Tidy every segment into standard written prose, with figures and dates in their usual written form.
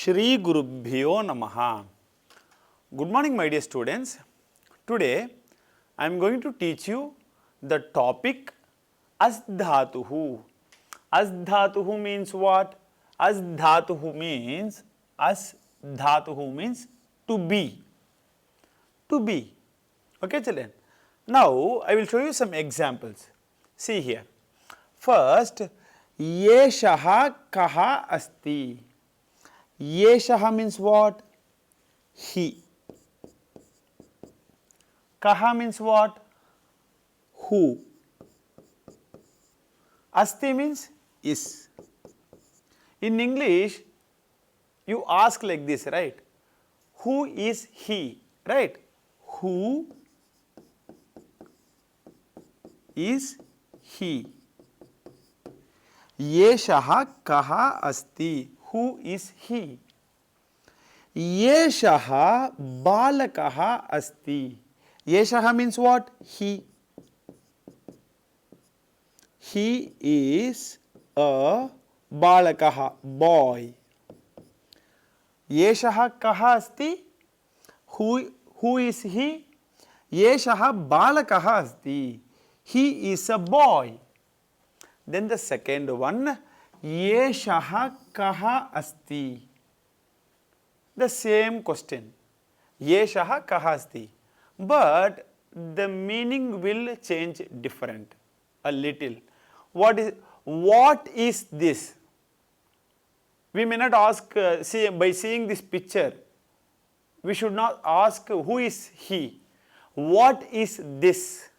Shri Gurubhyo Namaha. Good morning, my dear students. Today I am going to teach you the topic Asdhatuhu. Asdhatuhu means what? Asdhatuhu means to be. To be. Okay, children. Now I will show you some examples. See here. First, Yeshaha kaha asti. Yeshaha means what? He. Kaha means what? Who. Asti means is. In English, you ask like this, right? Who is he? Right? Who is he? Yeshaha kaha asti. Who is he? Yeshaha balakaha asti. Yeshaha means what? He. He is a balakaha, boy. Yeshaha kaha asti. Who is he? Yeshaha balakaha asti. He is a boy. Then the second one, Yeshaha kaha asti. The same question. Yeshaha kaha asti. But the meaning will change different a little. What is this? We may not ask by seeing this picture. We should not ask who is he. What is this?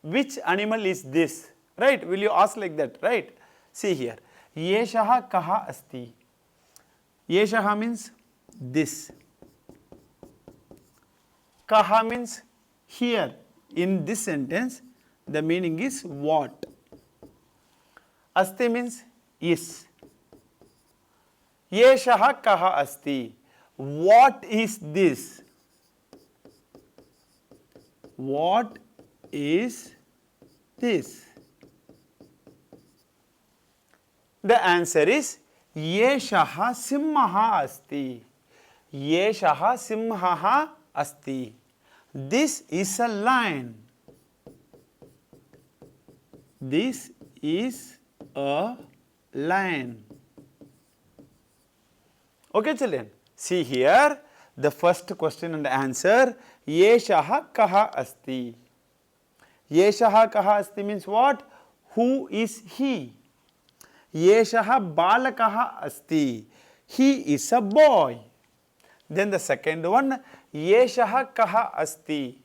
Which animal is this? Right? Will you ask like that? Right? See here. Yeshaha kaha asti. Yeshaha means this. Kaha means here. In this sentence, the meaning is what. Asti means is. Yeshaha kaha asti. What is this? What is this? The answer is Yeshaha simhaha asti. Yeshaha simhaha asti. This is a lion. This is a lion. Okay, children. See here the first question and answer. Yeshaha kaha asti. Yeshaha kaha asti means what? Who is he? Yeshaha balakaha asti. He is a boy. Then the second one, Yeshaha kaha asti.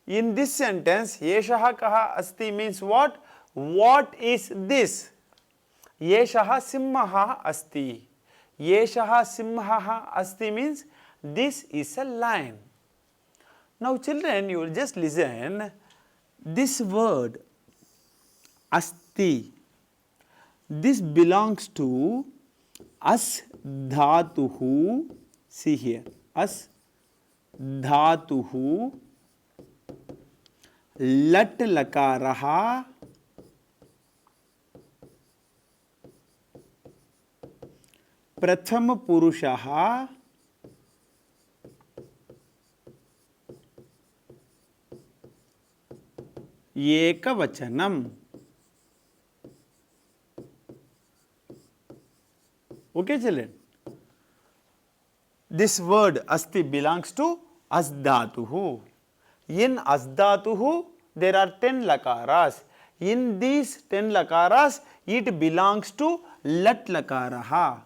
In this sentence, Yeshaha kaha asti means what? What is this? Yeshaha simhaha asti. Yeshaha simhaha asti means this is a lion. Now children, you will just listen. This word asti, this belongs to as dhatuhu. See here, as dhatuhu lat lakaraha pratham purushaha ekavachanam. Okay, children. This word asti belongs to asdhatuhu. In asdhatuhu, there are 10 lakaras. In these 10 lakaras, it belongs to lat lakaraha.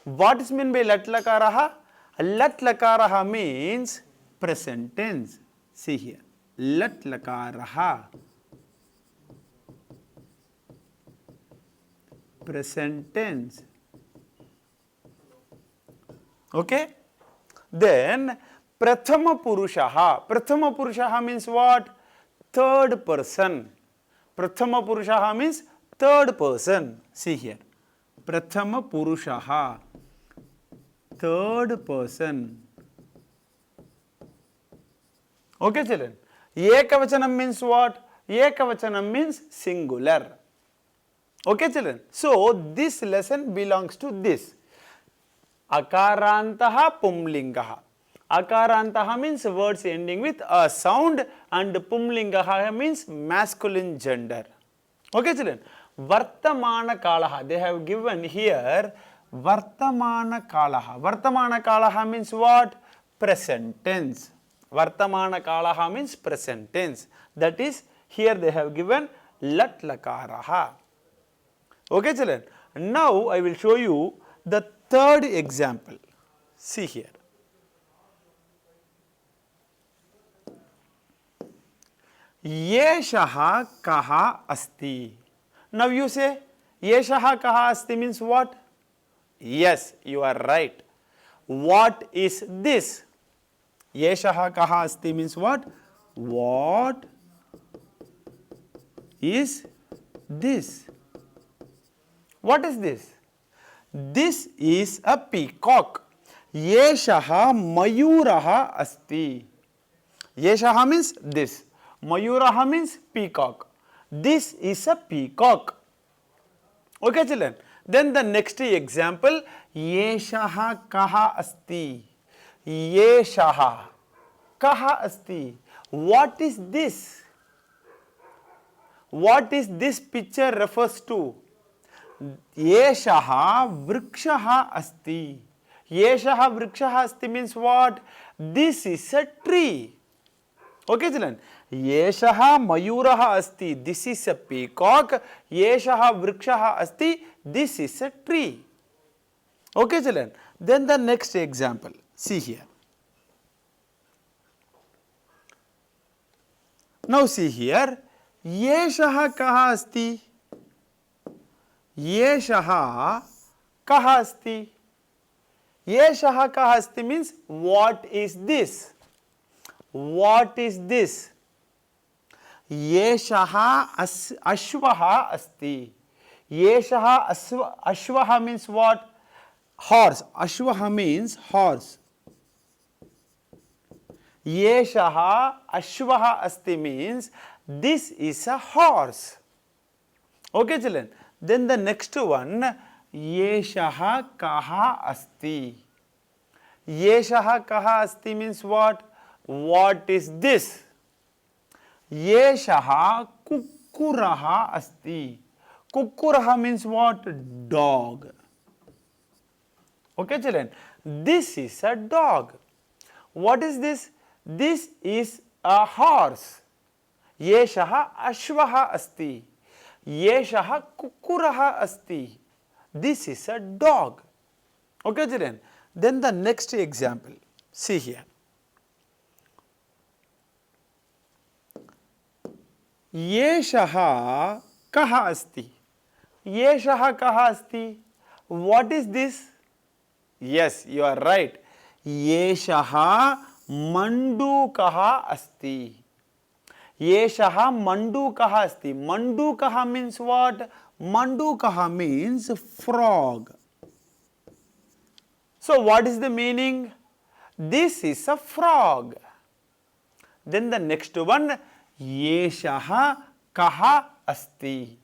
What is meant by lat lakaraha? Lat lakaraha means present tense. See here. Lat lakaraha. Present tense. Okay? Then prathama purushaha. Prathama purushaha means what? Third person. Prathama purushaha means third person. See here. Prathama purushaha. Third person. Okay, children. Ekavachanam means what? Ekavachanam means singular. Okay, children. So this lesson belongs to this. Akarantah pumlingaha. Akarantah means words ending with a sound and pumlingaha means masculine gender. Okay children. Vartamana kalaha. They have given here Vartamana kalaha. Vartamana kalaha means what? Present tense. Vartamana kalaha means present tense. That is, here they have given lat lakaraha. Okay children. Now I will show you the third example. See here. Yeshaha kaha asti. Now you say, Yeshaha kaha asti means what? Yes, you are right. What is this? Yeshaha kaha asti means what? What is this? What is this? This is a peacock. Yeshaha mayuraha asti. Yeshaha means this. Mayuraha means peacock. This is a peacock. Okay children. Then the next example, Yeshaha kaha asti. Yeshaha kaha asti. What is this? What is this picture refers to? Yeshaha vrikshaha asti. Yeshaha vrikshaha asti means what? This is a tree. Okay children. Yeshaha mayuraha asti. This is a peacock. Yeshaha vrikshaha asti. This is a tree. Okay children. Then the next example. See here. Now see here. Yeshaha kaha asti. Yeshaha kaha asti. Yeshaha kaha asti means what is this? What is this? Yeshaha ashvaha asti. Yeshaha ashvaha means what? Horse. Ashvaha means horse. Yeshaha ashvaha asti means this is a horse. Okay children. Then the next one, Yeshaha kaha asti. Yeshaha kaha asti means what? What is this? Yeshaha kukkuraha asti. Kukkuraha means what? Dog. Okay children. This is a dog. What is this? This is a horse. Yeshaha ashvaha asti. Yeshaha kukkuraha asti. This is a dog. Okay children. Then the next example. See here. Yeshaha kaha asti. Yeshaha kaha asti. What is this? Yes, you are right. Yeshaha mandukaha asti. Yeshaha mandukaha asti. Mandukaha means what? Mandukaha means frog. So what is the meaning? This is a frog. Then the next one, Yeshaha kaha asti.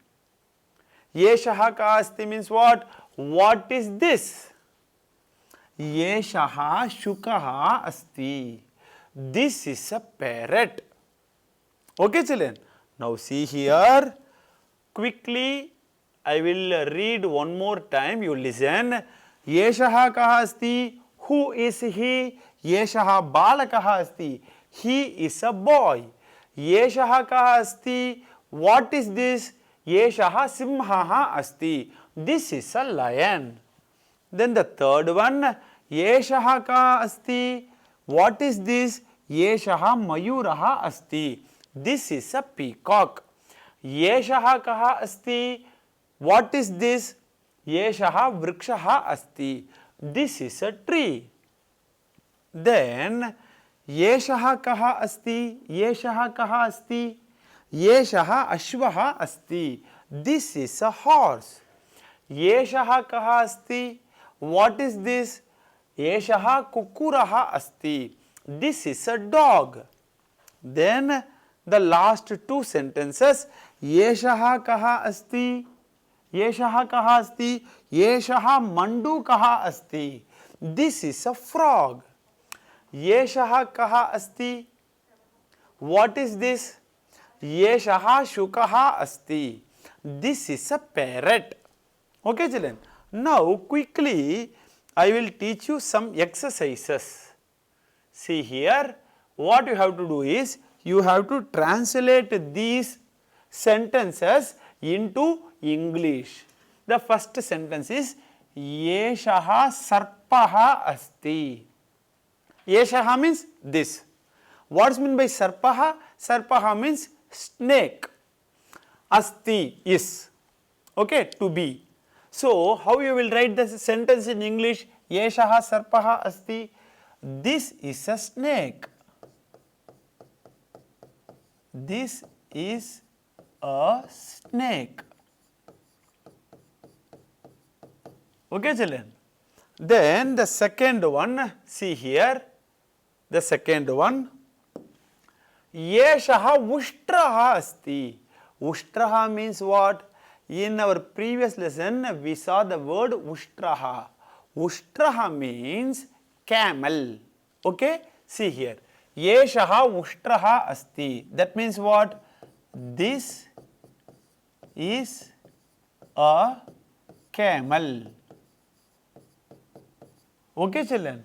Yeshaha kaha asti means what? What is this? Yeshaha shukaha asti. This is a parrot. Okay children. Now see here. Quickly I will read one more time. You listen. Yeshaha kaha asti. Who is he? Yeshaha balakaha asti. He is a boy. Yeshaha kaha asti. What is this? Yeshaha simhaha asti. This is a lion. Then the third one, Yeshaha kaha asti. What is this? Yeshaha mayuraha asti. This is a peacock. Yeshaha kaha asti. What is this? Yeshaha vrikshaha asti. This is a tree. Then Yeshaha kaha asti. Yeshaha kaha asti. Yeshaha ashvaha asti. This is a horse. Yeshaha kaha asti. What is this? Yeshaha kukkuraha asti. This is a dog. Then the last two sentences. Yeshaha kaha asti. Yeshaha kaha asti. Yeshaha mandukaha asti. This is a frog. Yeshah kaha asti. What is this? Yeshah shukaha asti. This is a parrot. Okay, children. Now, quickly, I will teach you some exercises. See here, what you have to do is, you have to translate these sentences into English. The first sentence is, Yeshaha sarpaha asti. Yeshaha means this. What's meant by sarpaha? Sarpaha means snake. Asti is. Okay, to be. So, how you will write the sentence in English? Yeshaha sarpaha asti. This is a snake. This is a snake. Okay, children. Then the second one, see here, the second one, Yeshaha ushtraha asti. Ushtraha means what? In our previous lesson, we saw the word ushtraha. Ushtraha means camel. Okay, see here. Yeshaha ushtraha asti. That means what? This is a camel. Okay, children.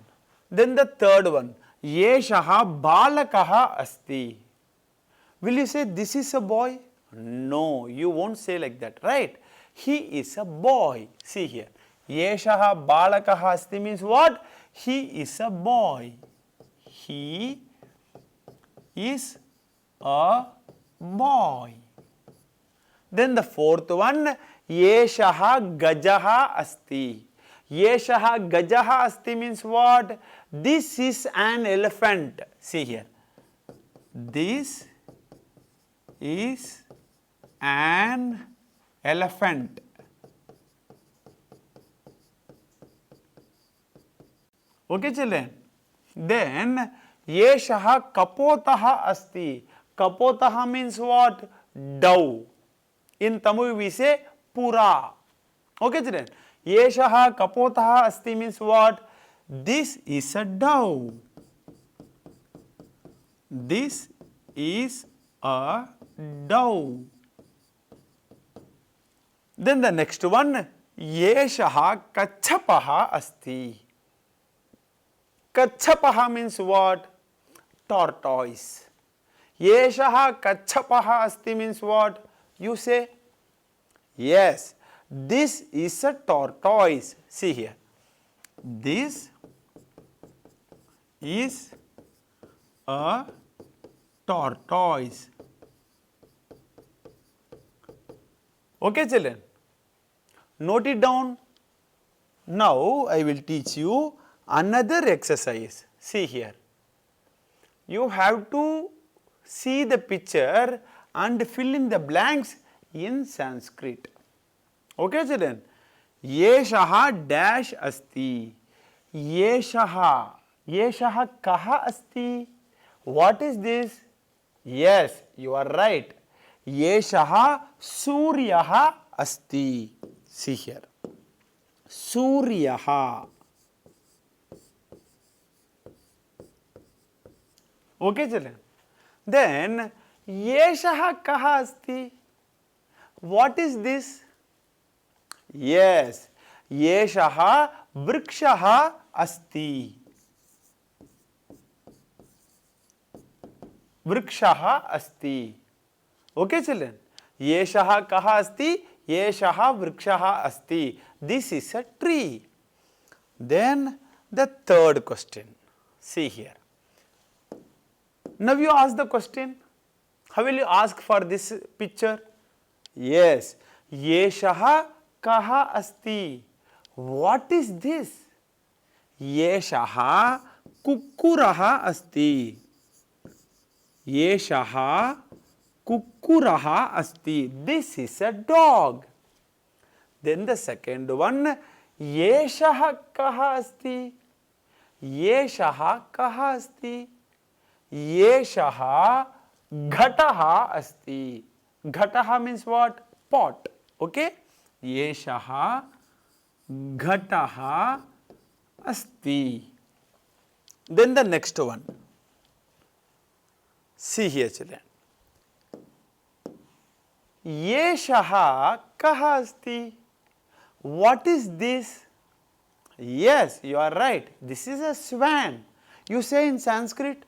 Then the third one, Yeshaha balakaha asti. Will you say this is a boy? No, you won't say like that, right? He is a boy. See here. Yeshaha balakaha asti means what? He is a boy. He is a boy. Then the fourth one, Yeshaha gajaha asti. Yeshaha gajaha asti means what? This is an elephant. See here. This is an elephant. Okay, children. Then Yeshaha kapotaha asti. Kapotaha means what? Dove. In Tamil we say pura. Okay, children. Yeshaha kapotaha asti means what? This is a dove. This is a dove. Then the next one, Yeshaha kachapaha asti. Kachapaha means what? Tortoise. Yeshaha kachapaha asti means what? You say, yes, this is a tortoise. See here. This is a tortoise. Okay, children. Note it down. Now, I will teach you another exercise. See here. You have to see the picture and fill in the blanks in Sanskrit. Okay, children. Yeshaha dash asti. Yeshaha. Yeshaha kaha asti. What is this? Yes, you are right. Yeshaha suryaha asti. See here. Suryaha. Okay, children. Then, Yeshaha kaha asti. What is this? Yes, Yeshaha vrikshaha asti. Vrikshaha asti. Okay, children. Yeshaha kaha asti? Yeshaha vrikshaha asti. This is a tree. Then the third question. See here. Now you ask the question. How will you ask for this picture? Yes. Yeshaha kaha asti. What is this? Yeshaha kukkuraha asti. Yeshaha kukkuraha asti. This is a dog. Then the second one, Yeshaha kaha asti. Yeshaha kaha asti. Yeshaha ghataha asti. Ghataha means what? Pot. Okay. Yeshaha ghataha asti. Then the next one. See here, children. Yeshaha kaha asti. What is this? Yes, you are right. This is a swan. You say in Sanskrit?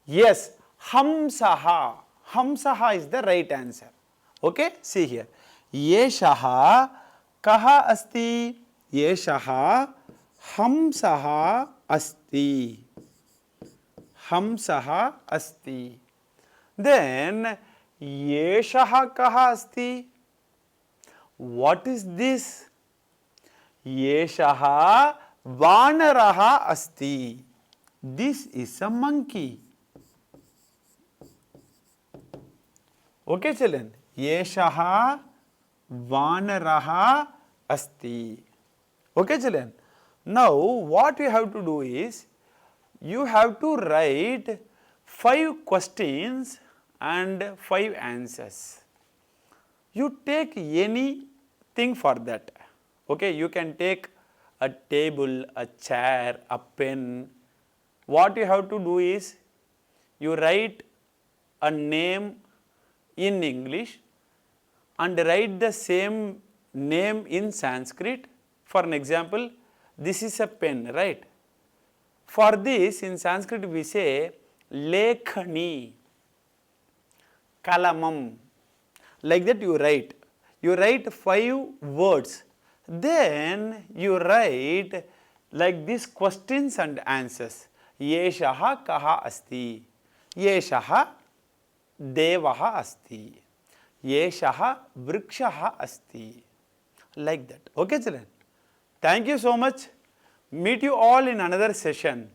Yes, hamsaha. Hamsaha is the right answer. Okay, see here. Yeshaha kaha asti. Yeshaha hamsaha asti. Hamsaha asti. Then yeshaha kaha asti. What is this? Yeshaha vanaraha asti. This is a monkey. Okay, children. Yeshaha vanaraha asti. Okay, children. Now, what you have to do is, you have to write 5 questions and 5 answers. You take anything for that. Okay, you can take a table, a chair, a pen. What you have to do is, you write a name in English and write the same name in Sanskrit. For an example, this is a pen, right? For this, in Sanskrit we say lekhani, kalamam. Like that you write. You write 5 words. Then you write like these questions and answers. Yeshaha kaha asti. Yeshaha devaha asti. Yeshaha vrikshaha asti. Like that. Okay, children? Thank you so much. Meet you all in another session.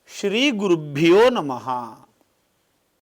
Shri Gurubhyo Namaha.